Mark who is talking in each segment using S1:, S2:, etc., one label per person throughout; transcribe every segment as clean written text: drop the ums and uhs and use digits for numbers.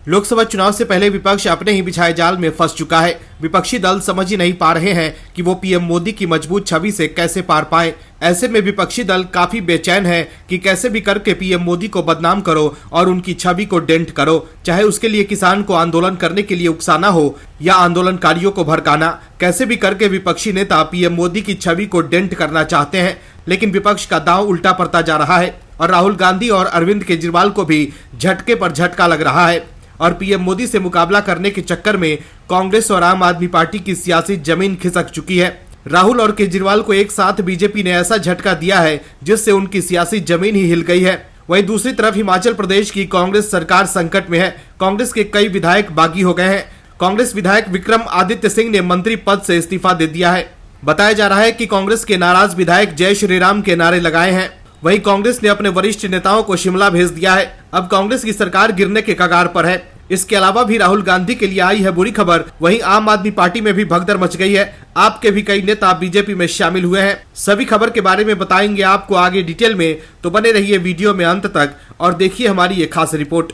S1: लोकसभा चुनाव से पहले विपक्ष अपने ही बिछाए जाल में फंस चुका है। विपक्षी दल समझ ही नहीं पा रहे हैं कि वो पीएम मोदी की मजबूत छवि से कैसे पार पाए। ऐसे में विपक्षी दल काफी बेचैन है कि कैसे भी करके पीएम मोदी को बदनाम करो और उनकी छवि को डेंट करो, चाहे उसके लिए किसान को आंदोलन करने के लिए उकसाना हो या आंदोलनकारियों को भड़काना। कैसे भी करके विपक्षी नेता पीएम मोदी की छवि को डेंट करना चाहते हैं, लेकिन विपक्ष का दांव उल्टा पड़ता जा रहा है और राहुल गांधी और अरविंद केजरीवाल को भी झटके पर झटका लग रहा है। और पीएम मोदी से मुकाबला करने के चक्कर में कांग्रेस और आम आदमी पार्टी की सियासी जमीन खिसक चुकी है। राहुल और केजरीवाल को एक साथ बीजेपी ने ऐसा झटका दिया है जिससे उनकी सियासी जमीन ही हिल गई है। वहीं दूसरी तरफ हिमाचल प्रदेश की कांग्रेस सरकार संकट में है। कांग्रेस के कई विधायक बागी हो गए हैं। कांग्रेस विधायक विक्रम आदित्य सिंह ने मंत्री पद से इस्तीफा दे दिया है। बताया जा रहा है कि कांग्रेस के नाराज विधायक जय श्री राम के नारे लगाए हैं। वहीं कांग्रेस ने अपने वरिष्ठ नेताओं को शिमला भेज दिया है। अब कांग्रेस की सरकार गिरने के कगार पर है। इसके अलावा भी राहुल गांधी के लिए आई है बुरी खबर। वहीं आम आदमी पार्टी में भी भगदड़ मच गई है। आपके भी कई नेता बीजेपी में शामिल हुए हैं। सभी खबर के बारे में बताएंगे आपको आगे डिटेल में, तो बने रहिए वीडियो में अंत तक और देखिए हमारी ये खास रिपोर्ट।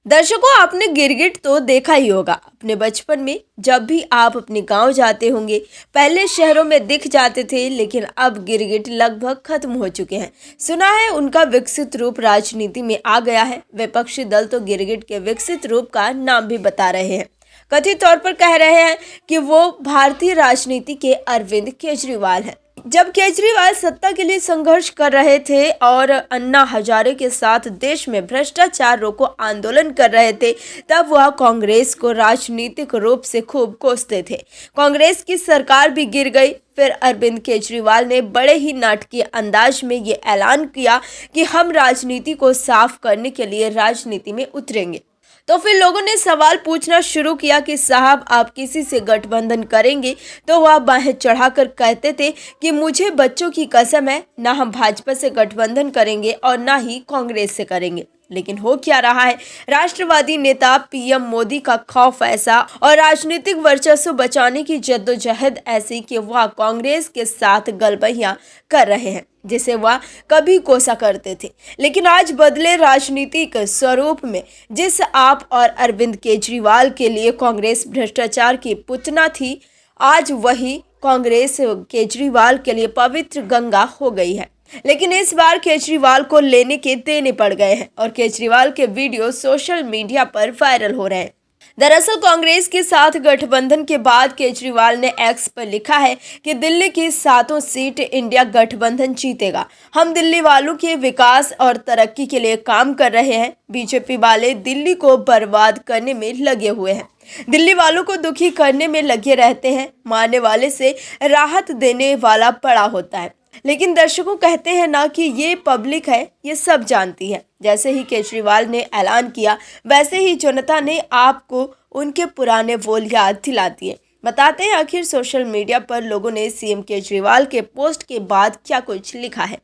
S2: दर्शकों, आपने गिरगिट तो देखा ही होगा अपने बचपन में। जब भी आप अपने गांव जाते होंगे, पहले शहरों में दिख जाते थे, लेकिन अब गिरगिट लगभग खत्म हो चुके हैं। सुना है उनका विकसित रूप राजनीति में आ गया है। विपक्षी दल तो गिरगिट के विकसित रूप का नाम भी बता रहे हैं। कथित तौर पर कह रहे हैं कि वो भारतीय राजनीति के अरविंद केजरीवाल हैं। जब केजरीवाल सत्ता के लिए संघर्ष कर रहे थे और अन्ना हजारे के साथ देश में भ्रष्टाचार रोको आंदोलन कर रहे थे, तब वह कांग्रेस को राजनीतिक रूप से खूब कोसते थे। कांग्रेस की सरकार भी गिर गई। फिर अरविंद केजरीवाल ने बड़े ही नाटकीय अंदाज में ये ऐलान किया कि हम राजनीति को साफ करने के लिए राजनीति में उतरेंगे। तो फिर लोगों ने सवाल पूछना शुरू किया कि साहब, आप किसी से गठबंधन करेंगे? तो वह बाहें चढ़ाकर कहते थे कि मुझे बच्चों की कसम है, ना हम भाजपा से गठबंधन करेंगे और ना ही कांग्रेस से करेंगे। लेकिन हो क्या रहा है? राष्ट्रवादी नेता पीएम मोदी का खौफ ऐसा और राजनीतिक वर्चस्व बचाने की जद्दोजहद ऐसी कि वह कांग्रेस के साथ गलबहियां कर रहे हैं, जिसे वह कभी कोसा करते थे। लेकिन आज बदले राजनीतिक स्वरूप में जिस आप और अरविंद केजरीवाल के लिए कांग्रेस भ्रष्टाचार की पुतना थी, आज वही कांग्रेस केजरीवाल के लिए पवित्र गंगा हो गई है। लेकिन इस बार केजरीवाल को लेने के देने पड़ गए हैं और केजरीवाल के वीडियो सोशल मीडिया पर वायरल हो रहे हैं। दरअसल कांग्रेस के साथ गठबंधन के बाद केजरीवाल ने एक्स पर लिखा है कि दिल्ली की 7 सीट इंडिया गठबंधन जीतेगा। हम दिल्ली वालों के विकास और तरक्की के लिए काम कर रहे हैं। बीजेपी वाले दिल्ली को बर्बाद करने में लगे हुए हैं, दिल्ली वालों को दुखी करने में लगे रहते हैं। मारने वाले से राहत देने वाला बड़ा होता है। लेकिन दर्शकों कहते हैं ना कि ये पब्लिक है, ये सब जानती है। जैसे ही केजरीवाल ने ऐलान किया, वैसे ही जनता ने आपको उनके पुराने बोल याद दिला दिए। बताते हैं आखिर सोशल मीडिया पर लोगों ने सीएम केजरीवाल के पोस्ट के बाद क्या कुछ लिखा है।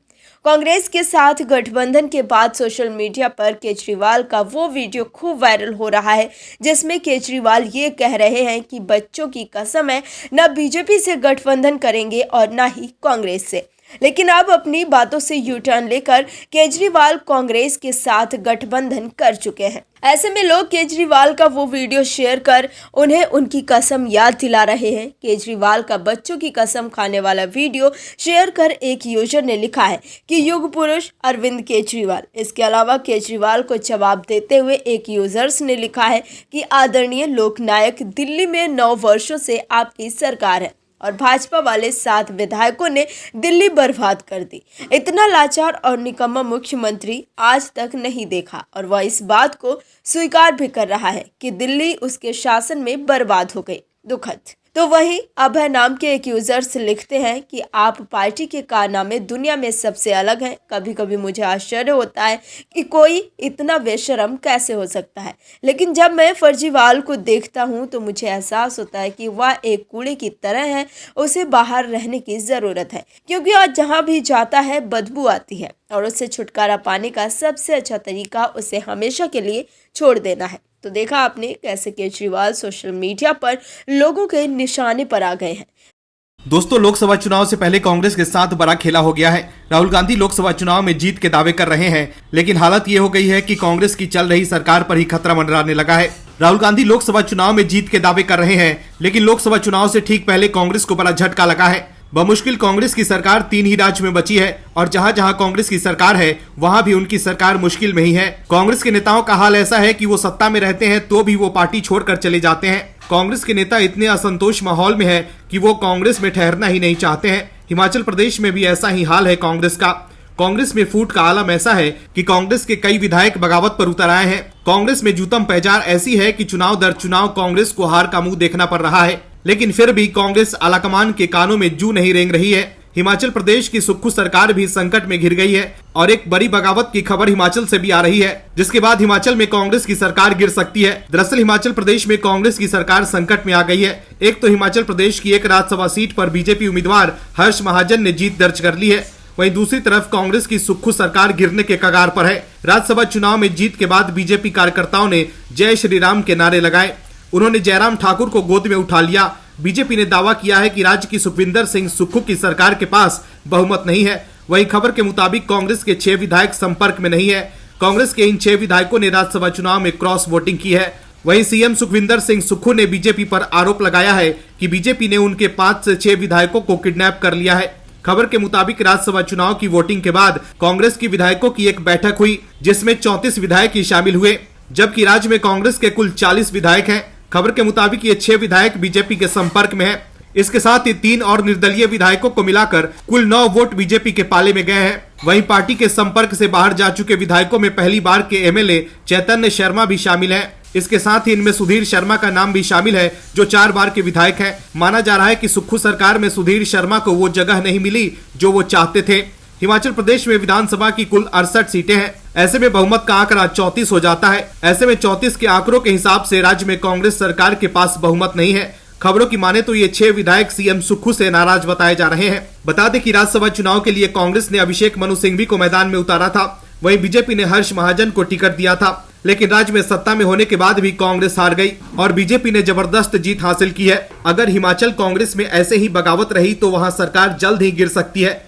S2: कांग्रेस के साथ गठबंधन के बाद सोशल मीडिया पर केजरीवाल का वो वीडियो खूब वायरल हो रहा है, जिसमें केजरीवाल ये कह रहे हैं कि बच्चों की कसम है, न बीजेपी से गठबंधन करेंगे और न ही कांग्रेस से। लेकिन अब अपनी बातों से यू टर्न लेकर केजरीवाल कांग्रेस के साथ गठबंधन कर चुके हैं। ऐसे में लोग केजरीवाल का वो वीडियो शेयर कर उन्हें उनकी कसम याद दिला रहे हैं। केजरीवाल का बच्चों की कसम खाने वाला वीडियो शेयर कर एक यूजर ने लिखा है कि युग पुरुष अरविंद केजरीवाल। इसके अलावा केजरीवाल को जवाब देते हुए एक यूजर्स ने लिखा है कि आदरणीय लोकनायक, दिल्ली में 9 वर्षों से आपकी सरकार है और भाजपा वाले 7 विधायकों ने दिल्ली बर्बाद कर दी। इतना लाचार और निकम्मा मुख्यमंत्री आज तक नहीं देखा और वह इस बात को स्वीकार भी कर रहा है कि दिल्ली उसके शासन में बर्बाद हो गई। दुखद। तो वहीं अभय नाम के एक यूजर्स लिखते हैं कि आप पार्टी के कारनामे दुनिया में सबसे अलग हैं। कभी कभी मुझे आश्चर्य होता है कि कोई इतना बेशरम कैसे हो सकता है, लेकिन जब मैं फर्जीवाल को देखता हूं तो मुझे एहसास होता है कि वह एक कूड़े की तरह है। उसे बाहर रहने की ज़रूरत है, क्योंकि आज जहां भी जाता है बदबू आती है और उससे छुटकारा पाने का सबसे अच्छा तरीका उसे हमेशा के लिए छोड़ देना है। तो देखा आपने कैसे केजरीवाल सोशल मीडिया पर लोगों के निशाने पर आ गए हैं।
S1: दोस्तों, लोकसभा चुनाव से पहले कांग्रेस के साथ बड़ा खेला हो गया है। राहुल गांधी लोकसभा चुनाव में जीत के दावे कर रहे हैं, लेकिन हालत ये हो गई है कि कांग्रेस की चल रही सरकार पर ही खतरा मंडराने लगा है। राहुल गांधी लोकसभा चुनाव में जीत के दावे कर रहे हैं, लेकिन लोकसभा चुनाव से ठीक पहले कांग्रेस को बड़ा झटका लगा है। बमुश्किल कांग्रेस की सरकार 3 ही राज्य में बची है और जहां जहां कांग्रेस की सरकार है वहां भी उनकी सरकार मुश्किल में ही है। कांग्रेस के नेताओं का हाल ऐसा है कि वो सत्ता में रहते हैं तो भी वो पार्टी छोड़कर चले जाते हैं। कांग्रेस के नेता इतने असंतोष माहौल में है कि वो कांग्रेस में ठहरना ही नहीं चाहते हैं। हिमाचल प्रदेश में भी ऐसा ही हाल है कांग्रेस का। कांग्रेस में फूट का आलम ऐसा है कि कांग्रेस के कई विधायक बगावत पर उतर आए हैं। कांग्रेस में जूतम पैजार ऐसी है कि चुनाव दर चुनाव कांग्रेस को हार का मुंह देखना पड़ रहा है, लेकिन फिर भी कांग्रेस आलाकमान के कानों में जू नहीं रेंग रही है। हिमाचल प्रदेश की सुक्खू सरकार भी संकट में घिर गई है और एक बड़ी बगावत की खबर हिमाचल से भी आ रही है, जिसके बाद हिमाचल में कांग्रेस की सरकार गिर सकती है। दरअसल हिमाचल प्रदेश में कांग्रेस की सरकार संकट में आ गई है। एक तो हिमाचल प्रदेश की एक राज्यसभा सीट पर बीजेपी उम्मीदवार हर्ष महाजन ने जीत दर्ज कर ली है, वहीं दूसरी तरफ कांग्रेस की सुक्खू सरकार गिरने के कगार पर है। राज्यसभा चुनाव में जीत के बाद बीजेपी कार्यकर्ताओं ने जय श्री राम के नारे लगाए। उन्होंने जयराम ठाकुर को गोद में उठा लिया। बीजेपी ने दावा किया है कि राज्य की सुखविंदर सिंह सुक्खू की सरकार के पास बहुमत नहीं है। वहीं खबर के मुताबिक कांग्रेस के 6 विधायक संपर्क में नहीं है। कांग्रेस के इन 6 विधायकों ने राज्यसभा चुनाव में क्रॉस वोटिंग की है। वहीं सीएम सुखविंदर सिंह सुक्खू ने बीजेपी पर आरोप लगाया है कि बीजेपी ने उनके 5 से 6 विधायकों को किडनैप कर लिया है। खबर के मुताबिक राज्यसभा चुनाव की वोटिंग के बाद कांग्रेस की विधायकों की एक बैठक हुई, जिसमें 34 विधायक ही शामिल हुए, जबकि राज्य में कांग्रेस के कुल 40 विधायक हैं। खबर के मुताबिक ये 6 विधायक बीजेपी के संपर्क में हैं। इसके साथ ही 3 और निर्दलीय विधायकों को मिलाकर कुल 9 वोट बीजेपी के पाले में गए हैं। वहीं पार्टी के संपर्क से बाहर जा चुके विधायकों में पहली बार के एमएलए चैतन्य शर्मा भी शामिल हैं। इसके साथ ही इनमें सुधीर शर्मा का नाम भी शामिल है, जो 4 बार के विधायक हैं। माना जा रहा है कि सुक्खू सरकार में सुधीर शर्मा को वो जगह नहीं मिली जो वो चाहते थे। हिमाचल प्रदेश में विधानसभा की कुल 68 सीटें हैं। ऐसे में बहुमत का आंकड़ा 34 हो जाता है। ऐसे में 34 के आंकड़ों के हिसाब से राज्य में कांग्रेस सरकार के पास बहुमत नहीं है। खबरों की माने तो ये 6 विधायक सीएम सुक्खू से नाराज बताए जा रहे हैं। बता दें कि राज्यसभा चुनाव के लिए कांग्रेस ने अभिषेक मनु सिंघवी को मैदान में उतारा था। वहीं बीजेपी ने हर्ष महाजन को टिकट दिया था, लेकिन राज्य में सत्ता में होने के बाद भी कांग्रेस हार गई और बीजेपी ने जबरदस्त जीत हासिल की है। अगर हिमाचल कांग्रेस में ऐसे ही बगावत रही तो वहां सरकार जल्द ही गिर सकती है।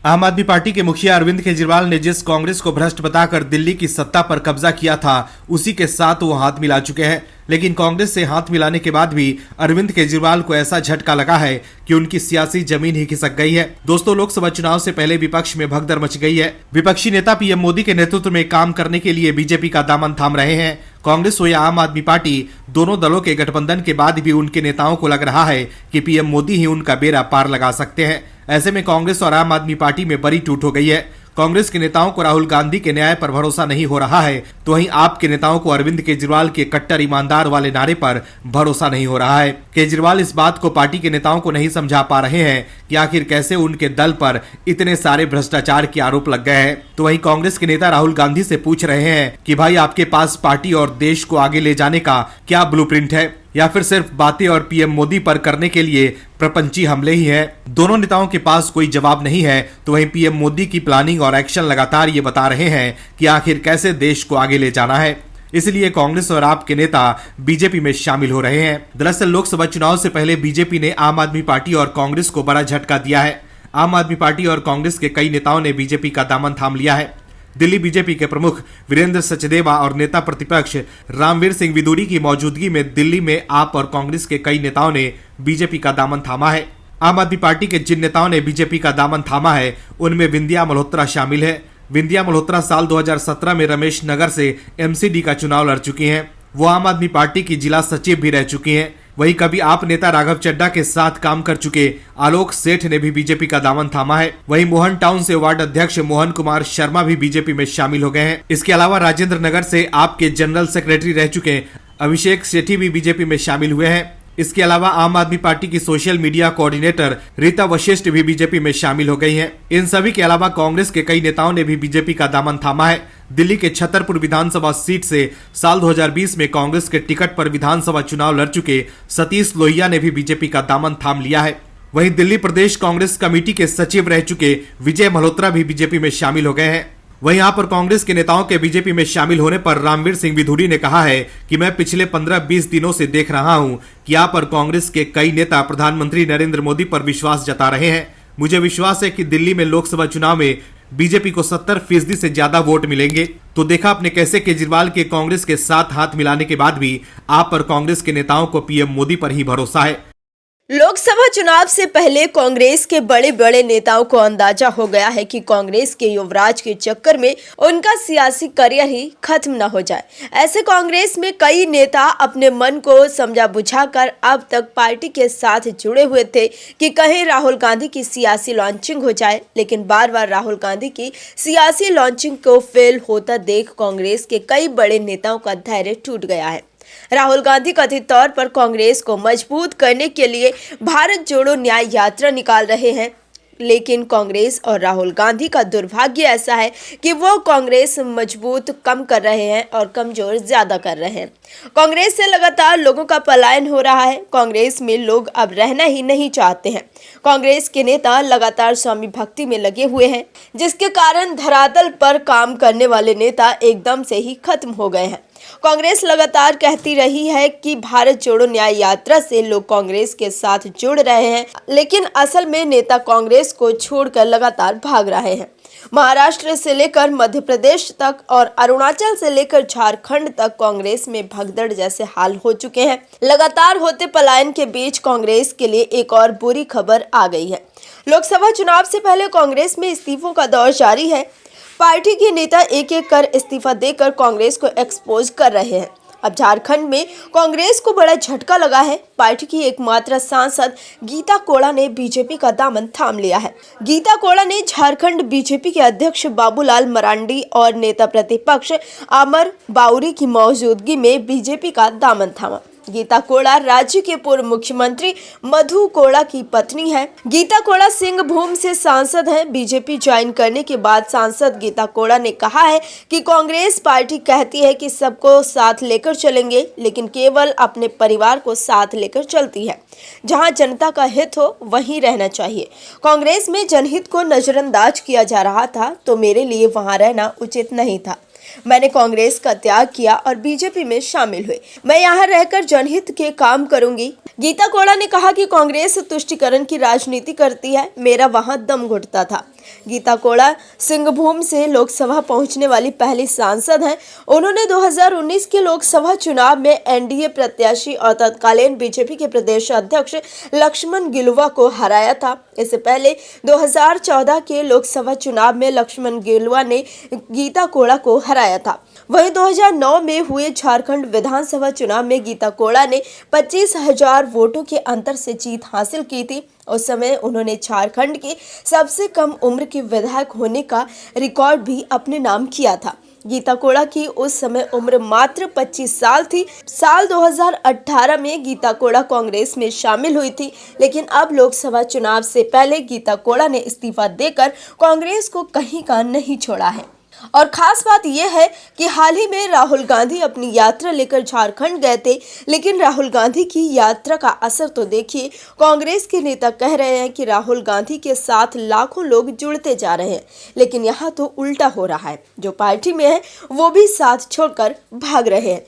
S1: आम आदमी पार्टी के मुखिया अरविंद केजरीवाल ने जिस कांग्रेस को भ्रष्ट बताकर दिल्ली की सत्ता पर कब्जा किया था, उसी के साथ वो हाथ मिला चुके हैं। लेकिन कांग्रेस से हाथ मिलाने के बाद भी अरविंद केजरीवाल को ऐसा झटका लगा है कि उनकी सियासी जमीन ही खिसक गई है। दोस्तों, लोकसभा चुनाव से पहले विपक्ष में भगदड़ मच गई है। विपक्षी नेता पीएम मोदी के नेतृत्व में काम करने के लिए बीजेपी का दामन थाम रहे हैं। कांग्रेस हो या आम आदमी पार्टी, दोनों दलों के गठबंधन के बाद भी उनके नेताओं को लग रहा है कि पीएम मोदी ही उनका बेड़ा पार लगा सकते हैं। ऐसे में कांग्रेस और आम आदमी पार्टी में बड़ी टूट हो गई है। कांग्रेस के नेताओं को राहुल गांधी के न्याय पर भरोसा नहीं हो रहा है, तो वहीं आप के नेताओं को अरविंद केजरीवाल के कट्टर ईमानदार वाले नारे पर भरोसा नहीं हो रहा है। केजरीवाल इस बात को पार्टी के नेताओं को नहीं समझा पा रहे हैं कि आखिर कैसे उनके दल पर इतने सारे भ्रष्टाचार के आरोप लग गए हैं। तो वहीं कांग्रेस के नेता राहुल गांधी से पूछ रहे हैं कि भाई, आपके पास पार्टी और देश को आगे ले जाने का क्या ब्लूप्रिंट है, या फिर सिर्फ बातें और पीएम मोदी पर करने के लिए प्रपंची हमले ही है। दोनों नेताओं के पास कोई जवाब नहीं है, तो वहीं पीएम मोदी की प्लानिंग और एक्शन लगातार ये बता रहे हैं कि आखिर कैसे देश को आगे ले जाना है। इसलिए कांग्रेस और आप के नेता बीजेपी में शामिल हो रहे हैं। दरअसल लोकसभा चुनाव से पहले बीजेपी ने आम आदमी पार्टी और कांग्रेस को बड़ा झटका दिया है। आम आदमी पार्टी और कांग्रेस के कई नेताओं ने बीजेपी का दामन थाम लिया है। दिल्ली बीजेपी के प्रमुख वीरेंद्र सचदेवा और नेता प्रतिपक्ष रामवीर सिंह विदुरी की मौजूदगी में दिल्ली में आप और कांग्रेस के कई नेताओं ने बीजेपी का दामन थामा है। आम आदमी पार्टी के जिन नेताओं ने बीजेपी का दामन थामा है, उनमें विंध्या मल्होत्रा शामिल है। विंध्या मल्होत्रा साल 2017 में रमेश नगर से एमसीडी का चुनाव लड़ चुकी हैं। वो आम आदमी पार्टी की जिला सचिव भी रह चुकी हैं। वहीं कभी आप नेता राघव चड्ढा के साथ काम कर चुके आलोक सेठ ने भी बीजेपी का दामन थामा है। वहीं मोहन टाउन से वार्ड अध्यक्ष मोहन कुमार शर्मा भी बीजेपी में शामिल हो गए हैं। इसके अलावा राजेंद्र नगर से आपके जनरल सेक्रेटरी रह चुके अभिषेक सेठी भी बीजेपी में शामिल हुए हैं। इसके अलावा आम आदमी पार्टी की social media coordinator Rita Vashishtha भी बीजेपी में शामिल हो गई हैं। इन सभी के अलावा कांग्रेस के कई नेताओं ने भी बीजेपी का दामन थामा है। दिल्ली के छतरपुर विधानसभा सीट से साल 2020 में कांग्रेस के टिकट पर विधानसभा चुनाव लड़ चुके सतीश लोहिया ने भी बीजेपी का दामन थाम लिया है। वहीं दिल्ली प्रदेश कांग्रेस कमेटी के सचिव रह चुके विजय मल्होत्रा भी बीजेपी में शामिल हो गए हैं। वहीं यहाँ पर कांग्रेस के नेताओं के बीजेपी में शामिल होने पर रामवीर सिंह विधूड़ी ने कहा है कि मैं पिछले 15-20 दिनों से देख रहा हूं कि यहाँ पर कांग्रेस के कई नेता प्रधानमंत्री नरेंद्र मोदी पर विश्वास जता रहे हैं। मुझे विश्वास है कि दिल्ली में लोकसभा चुनाव में बीजेपी को 70% से ज्यादा वोट मिलेंगे। तो देखा आपने कैसे केजरीवाल के कांग्रेस के साथ हाथ मिलाने के बाद भी आप पर कांग्रेस के नेताओं को पीएम मोदी पर ही भरोसा है।
S2: लोकसभा चुनाव से पहले कांग्रेस के बड़े बड़े नेताओं को अंदाजा हो गया है कि कांग्रेस के युवराज के चक्कर में उनका सियासी करियर ही खत्म न हो जाए। ऐसे कांग्रेस में कई नेता अपने मन को समझा बुझाकर अब तक पार्टी के साथ जुड़े हुए थे कि कहीं राहुल गांधी की सियासी लॉन्चिंग हो जाए, लेकिन बार बार राहुल गांधी की सियासी लॉन्चिंग को फेल होता देख कांग्रेस के कई बड़े नेताओं का धैर्य टूट गया है। राहुल गांधी कथित तौर पर कांग्रेस को मजबूत करने के लिए भारत जोड़ो न्याय यात्रा निकाल रहे हैं, लेकिन कांग्रेस और राहुल गांधी का दुर्भाग्य ऐसा है कि वो कांग्रेस मजबूत कम कर रहे हैं और कमजोर ज्यादा कर रहे हैं। कांग्रेस से लगातार लोगों का पलायन हो रहा है। कांग्रेस में लोग अब रहना ही नहीं चाहते हैं। कांग्रेस के नेता लगातार स्वामी भक्ति में लगे हुए हैं, जिसके कारण धरातल पर काम करने वाले नेता एकदम से ही खत्म हो गए हैं। कांग्रेस लगातार कहती रही है कि भारत जोड़ो न्याय यात्रा से लोग कांग्रेस के साथ जुड़ रहे हैं, लेकिन असल में नेता कांग्रेस को छोड़कर लगातार भाग रहे हैं। महाराष्ट्र से लेकर मध्य प्रदेश तक और अरुणाचल से लेकर झारखंड तक कांग्रेस में भगदड़ जैसे हाल हो चुके हैं। लगातार होते पलायन के बीच कांग्रेस के लिए एक और बुरी खबर आ गई है। लोकसभा चुनाव से पहले कांग्रेस में इस्तीफों का दौर जारी है। पार्टी के नेता एक एक कर इस्तीफा देकर कांग्रेस को एक्सपोज कर रहे हैं। अब झारखंड में कांग्रेस को बड़ा झटका लगा है। पार्टी की एकमात्र सांसद गीता कोड़ा ने बीजेपी का दामन थाम लिया है। गीता कोड़ा ने झारखंड बीजेपी के अध्यक्ष बाबूलाल मरांडी और नेता प्रतिपक्ष अमर बाउरी की मौजूदगी में बीजेपी का दामन थामा। गीता कोड़ा राज्य के पूर्व मुख्यमंत्री मधु कोड़ा की पत्नी है। गीता कोड़ा सिंहभूम से सांसद हैं। बीजेपी ज्वाइन करने के बाद सांसद गीता कोड़ा ने कहा है कि कांग्रेस पार्टी कहती है कि सबको साथ लेकर चलेंगे, लेकिन केवल अपने परिवार को साथ लेकर चलती है। जहां जनता का हित हो वहीं रहना चाहिए। कांग्रेस में जनहित को नजरअंदाज किया जा रहा था, तो मेरे लिए वहां रहना उचित नहीं था। मैंने कांग्रेस का त्याग किया और बीजेपी में शामिल हुए। मैं यहाँ रहकर जनहित के काम करूंगी। गीता कोड़ा ने कहा कि कांग्रेस तुष्टीकरण की राजनीति करती है, मेरा वहां दम घुटता था। गीता कोड़ा सिंहभूम से लोकसभा पहुंचने वाली पहली सांसद हैं। उन्होंने 2019 के लोकसभा चुनाव में एनडीए प्रत्याशी और तत्कालीन बीजेपी के प्रदेश अध्यक्ष लक्ष्मण गिलुवा को हराया था। इससे पहले 2014 के लोकसभा चुनाव में लक्ष्मण गिलुवा ने गीता कोड़ा को हराया था। वहीं 2009 में हुए झारखंड विधानसभा चुनाव में गीता कोड़ा ने 25,000 वोटों के अंतर से जीत हासिल की थी। उस समय उन्होंने झारखंड की सबसे कम उम्र के विधायक होने का रिकॉर्ड भी अपने नाम किया था। गीता कोड़ा की उस समय उम्र मात्र 25 साल थी। साल 2018 में गीता कोड़ा कांग्रेस में शामिल हुई थी, लेकिन अब लोकसभा चुनाव से पहले गीता कोड़ा ने इस्तीफा देकर कांग्रेस को कहीं का नहीं छोड़ा है। और खास बात यह है कि हाल ही में राहुल गांधी अपनी यात्रा लेकर झारखंड गए थे, लेकिन राहुल गांधी की यात्रा का असर तो देखिए। कांग्रेस के नेता कह रहे हैं कि राहुल गांधी के साथ लाखों लोग जुड़ते जा रहे हैं, लेकिन यहाँ तो उल्टा हो रहा है। जो पार्टी में है वो भी साथ छोड़कर भाग रहे हैं।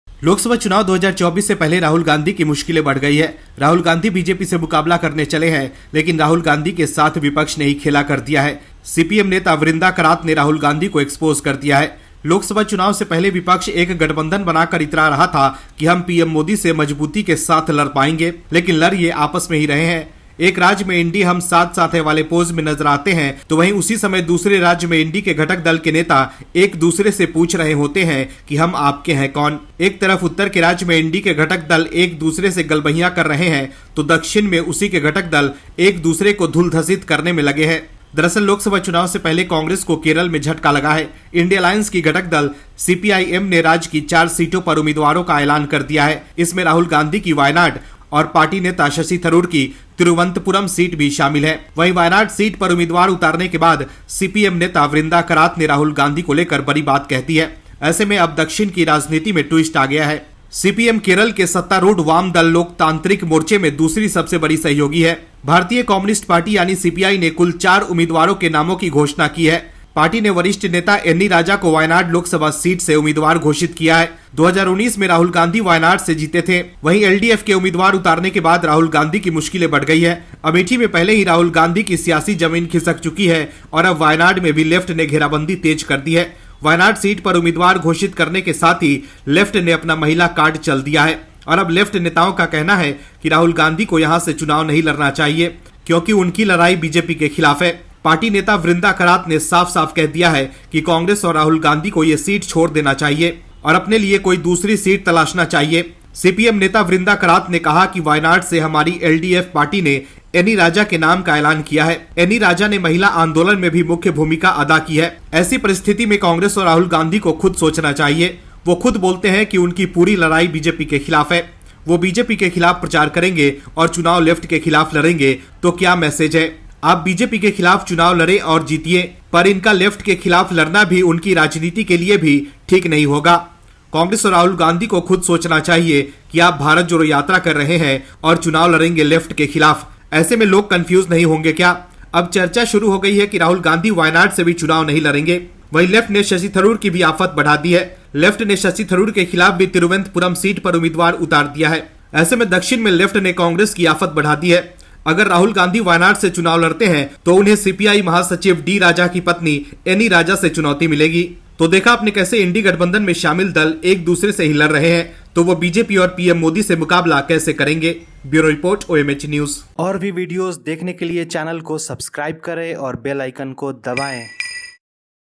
S1: लोकसभा चुनाव 2024 से पहले राहुल गांधी की मुश्किलें बढ़ गई है। राहुल गांधी बीजेपी से मुकाबला करने चले हैं, लेकिन राहुल गांधी के साथ विपक्ष ने ही खेला कर दिया है। सीपीएम नेता वृंदा करात ने राहुल गांधी को एक्सपोज कर दिया है। लोकसभा चुनाव से पहले विपक्ष एक गठबंधन बनाकर इतरा रहा था कि हम पीएम मोदी से मजबूती के साथ लड़ पाएंगे, लेकिन लड़ ये आपस में ही रहे हैं। एक राज्य में इंडी हम साथ साथ है वाले पोज में नजर आते हैं, तो वहीं उसी समय दूसरे राज्य में इंडी के घटक दल के नेता एक दूसरे से पूछ रहे होते हैं कि हम आपके हैं कौन। एक तरफ उत्तर के राज्य में इंडी के घटक दल एक दूसरे से गलबहियां कर रहे हैं, तो दक्षिण में उसी के घटक दल एक दूसरे को धूलधसित करने में लगे हैं। दरअसल लोकसभा चुनाव से पहले कांग्रेस को केरल में झटका लगा है। इंडिया अलायंस की घटक दल सीपीआईएम ने राज्य की 4 सीटों पर उम्मीदवारों का ऐलान कर दिया है। इसमें राहुल गांधी की वायनाड और पार्टी नेता शशि थरूर की तिरुवनंतपुरम सीट भी शामिल है। वहीं वायनाड सीट पर उम्मीदवार उतारने के बाद सीपीएम नेता वृंदा करात ने राहुल गांधी को लेकर बड़ी बात कहती है। ऐसे में अब दक्षिण की राजनीति में ट्विस्ट आ गया है। सीपीएम केरल के सत्तारूढ़ वाम दल लोकतांत्रिक मोर्चे में दूसरी सबसे बड़ी सहयोगी है। भारतीय कम्युनिस्ट पार्टी यानी सीपीआई ने कुल 4 उम्मीदवारों के नामों की घोषणा की है। पार्टी ने वरिष्ठ नेता एन्नी राजा को वायनाड लोकसभा सीट से उम्मीदवार घोषित किया है। 2019 में राहुल गांधी वायनाड से जीते थे। वहीं एलडीएफ के उम्मीदवार उतारने के बाद राहुल गांधी की मुश्किलें बढ़ गई है। अमेठी में पहले ही राहुल गांधी की सियासी जमीन खिसक चुकी है और अब वायनाड में भी लेफ्ट ने घेराबंदी तेज कर दी है। वायनाड सीट पर उम्मीदवार घोषित करने के साथ ही लेफ्ट ने अपना महिला कार्ड चल दिया है और अब लेफ्ट नेताओं का कहना है कि राहुल गांधी को यहां से चुनाव नहीं लड़ना चाहिए क्योंकि उनकी लड़ाई बीजेपी के खिलाफ है। पार्टी नेता वृंदा करात ने साफ साफ कह दिया है कि कांग्रेस और राहुल गांधी को ये सीट छोड़ देना चाहिए और अपने लिए कोई दूसरी सीट तलाशना चाहिए। सीपीएम नेता वृंदा करात ने कहा कि वायनाड से हमारी एलडीएफ पार्टी ने एनी राजा के नाम का ऐलान किया है। एनी राजा ने महिला आंदोलन में भी मुख्य भूमिका अदा की है। ऐसी परिस्थिति में कांग्रेस और राहुल गांधी को खुद सोचना चाहिए। वो खुद बोलते हैं कि उनकी पूरी लड़ाई बीजेपी के खिलाफ है। वो बीजेपी के खिलाफ प्रचार करेंगे और चुनाव लेफ्ट के खिलाफ लड़ेंगे तो क्या मैसेज है? आप बीजेपी के खिलाफ चुनाव लड़े और जीतिए, पर इनका लेफ्ट के खिलाफ लड़ना भी उनकी राजनीति के लिए भी ठीक नहीं होगा। कांग्रेस और राहुल गांधी को खुद सोचना चाहिए कि आप भारत जोड़ो यात्रा कर रहे हैं और चुनाव लड़ेंगे लेफ्ट के खिलाफ। ऐसे में लोग कंफ्यूज नहीं होंगे क्या? अब चर्चा शुरू हो गई है कि राहुल गांधी वायनाड से भी चुनाव नहीं लड़ेंगे। वहीं लेफ्ट ने शशि थरूर की भी आफत बढ़ा दी है। लेफ्ट ने शशि थरूर के खिलाफ भी तिरुवनंतपुरम सीट पर उम्मीदवार उतार दिया है। ऐसे में दक्षिण में लेफ्ट ने कांग्रेस की आफत बढ़ा दी है। अगर राहुल गांधी वायनाड से चुनाव लड़ते हैं तो उन्हें सीपीआई महासचिव डी राजा की पत्नी एनी राजा से चुनौती मिलेगी। तो देखा आपने कैसे इंडी गठबंधन में शामिल दल एक दूसरे से ही लड़ रहे हैं, तो वो बीजेपी और पीएम मोदी से मुकाबला कैसे करेंगे? Bureau report OMH news.
S3: और भी वीडियोस देखने के लिए चैनल को सब्सक्राइब करें और बेल आइकन को दबाएं।